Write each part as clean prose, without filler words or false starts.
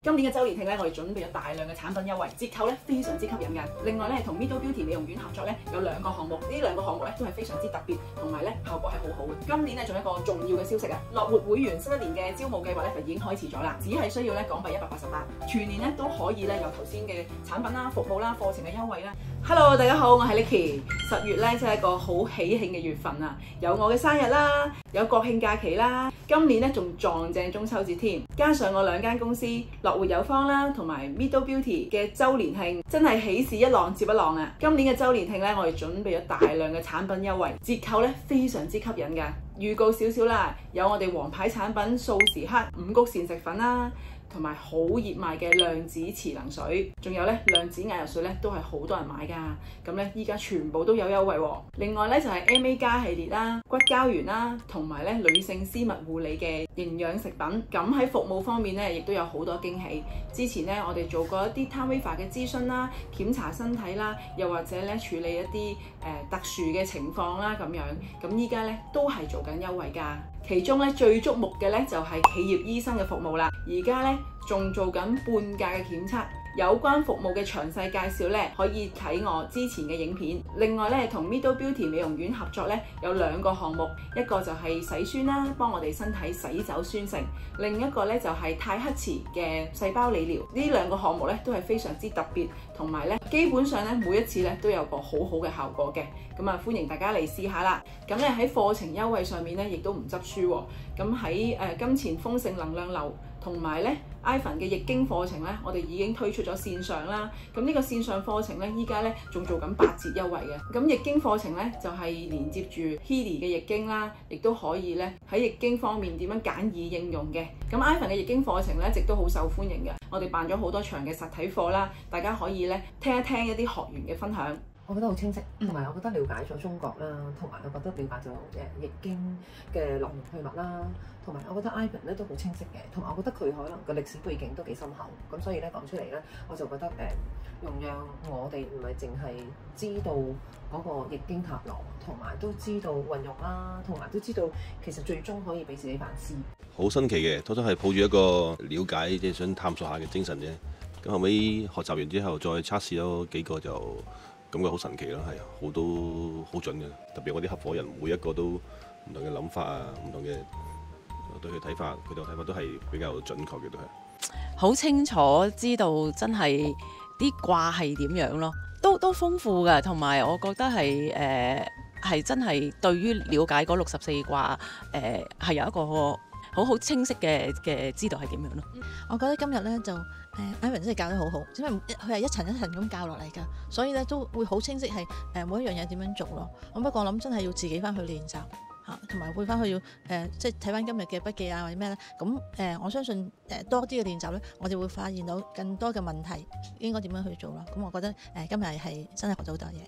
今年嘅周年慶咧，我哋準備咗大量嘅產品優惠，折扣咧非常之吸引嘅。另外咧，同 Mido Beauty 美容院合作咧，有2個項目，呢2個項目咧都係非常之特別，同埋咧效果係好好嘅。今年咧仲有一個重要嘅消息啊，樂活會員新一年嘅招募計劃咧就已經開始咗啦，只係需要咧港幣188，全年咧都可以咧有頭先嘅產品啦、服務啦、課程嘅優惠啦。Hello， 大家好，我係 Nicky。10月咧真係一個好喜慶嘅月份啊，有我嘅生日啦，有國慶假期啦，今年咧仲撞正中秋節添，加上我2間公司樂活有方啦，同埋 Mido Beauty 嘅周年慶，真係喜事一浪接一浪啊！今年嘅周年慶咧，我哋準備咗大量嘅產品優惠，折扣咧非常之吸引㗎。預告少少啦，有我哋王牌產品素時刻五穀膳食粉啦，同埋好熱賣嘅量子磁能水，仲有咧量子眼藥水咧都係好多人買㗎。咁咧依家全部都有優惠喎。另外咧就係 MA 加系列啦、骨膠原啦，同埋咧女性私密護理嘅營養食品。咁喺服務方面咧，亦都有好多驚喜。之前咧我哋做過一啲 Timeva 嘅諮詢啦、檢查身體啦，又或者咧處理一啲特殊嘅情況啦咁樣。咁依家咧都係做緊優惠㗎。其中咧最矚目嘅咧就係企業醫生嘅服務啦。而家咧仲做緊半價嘅檢測，有關服務嘅詳細介紹咧可以睇我之前嘅影片。另外咧同 Mido Beauty 美容院合作咧有2個項目，一個就係洗酸啦，幫我哋身體洗走酸性；另一個咧就係泰克瓷嘅細胞理療。呢2個項目咧都係非常之特別，同埋咧基本上咧每一次咧都有個好好嘅效果嘅。咁啊歡迎大家嚟試下啦。咁咧喺課程優惠上面咧亦都唔執輸喎。咁喺金錢豐盛能量流同埋咧 Ivan 嘅易經課程咧，我哋已經推出咗線上啦。咁呢個線上課程咧，依家咧仲做緊8折優惠嘅。咁易經課程咧就係連接住 Healy 嘅易經啦，亦都可以咧喺易經方面點樣簡易應用嘅。咁 Ivan 嘅易經課程咧一直都好受歡迎嘅。我哋辦咗好多場嘅實體課啦，大家可以咧聽一聽一啲學員嘅分享。我覺得好清晰，同埋我覺得了解咗中國啦，同埋我覺得了解咗易經嘅來源去脈啦，同埋我覺得 Ivan 咧都好清晰嘅，同埋我覺得佢可能個歷史背景都幾深厚，咁所以咧講出嚟咧，我就覺得容讓我哋唔係淨係知道嗰個易經塔羅，同埋都知道運用啦，同埋都知道其實最終可以俾自己反思。好新奇嘅，初初係抱住一個了解，即係想探索下嘅精神啫。咁後尾學習完之後，再測試咗幾個就感覺好神奇咯，係好多好準嘅。特別我啲合夥人每一個都唔同嘅諗法啊，唔同嘅對佢睇法，佢哋嘅睇法都係比較準確嘅，都係好清楚知道真係啲卦係點樣咯，都豐富嘅，同埋我覺得係真係對於了解嗰64卦係有一個好清晰嘅知道係點樣咯。我覺得今日咧就Ivan 真係教得好好，因為佢係一層一層咁教落嚟㗎，所以咧都會好清晰係每一樣嘢點樣做咯。咁不過我諗真係要自己翻去練習嚇，同埋會翻去要即係睇翻今日嘅筆記啊或者咩咧。咁我相信多啲嘅練習咧，我哋會發現到更多嘅問題應該點樣去做咯。咁我覺得今日係真係學到好多嘢。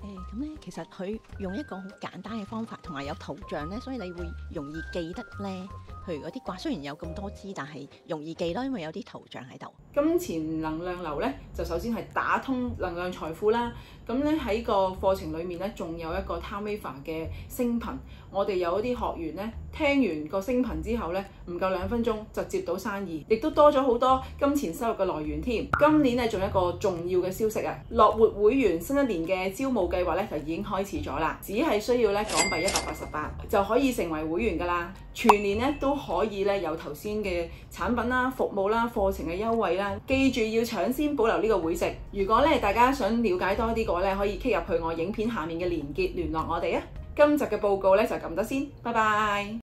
咁咧，其實佢用一個好簡單嘅方法，同埋有圖像咧，所以你會容易記得咧。譬如嗰啲卦雖然有咁多支，但係容易記咯，因為有啲圖像喺度。金錢能量流咧，就首先係打通能量財富啦。咁咧喺個課程裡面咧，仲有一個 Timeva 嘅星頻。我哋有一啲學員咧，聽完個星頻之後咧，唔夠2分鐘就接到生意，亦都多咗好多金錢收入嘅來源添。今年咧仲有一個重要嘅消息啊，樂活會員新一年嘅招募計劃咧就已經開始咗啦，只係需要咧港幣188就可以成為會員㗎啦。全年咧都可以咧有頭先嘅產品啦、服務啦、課程嘅優惠啦。記住要搶先保留呢個會籍。如果咧大家想了解多啲嘅話咧，可以 click 入去我影片下面嘅連結聯絡我哋啊。今集嘅報告咧就咁多先，拜拜。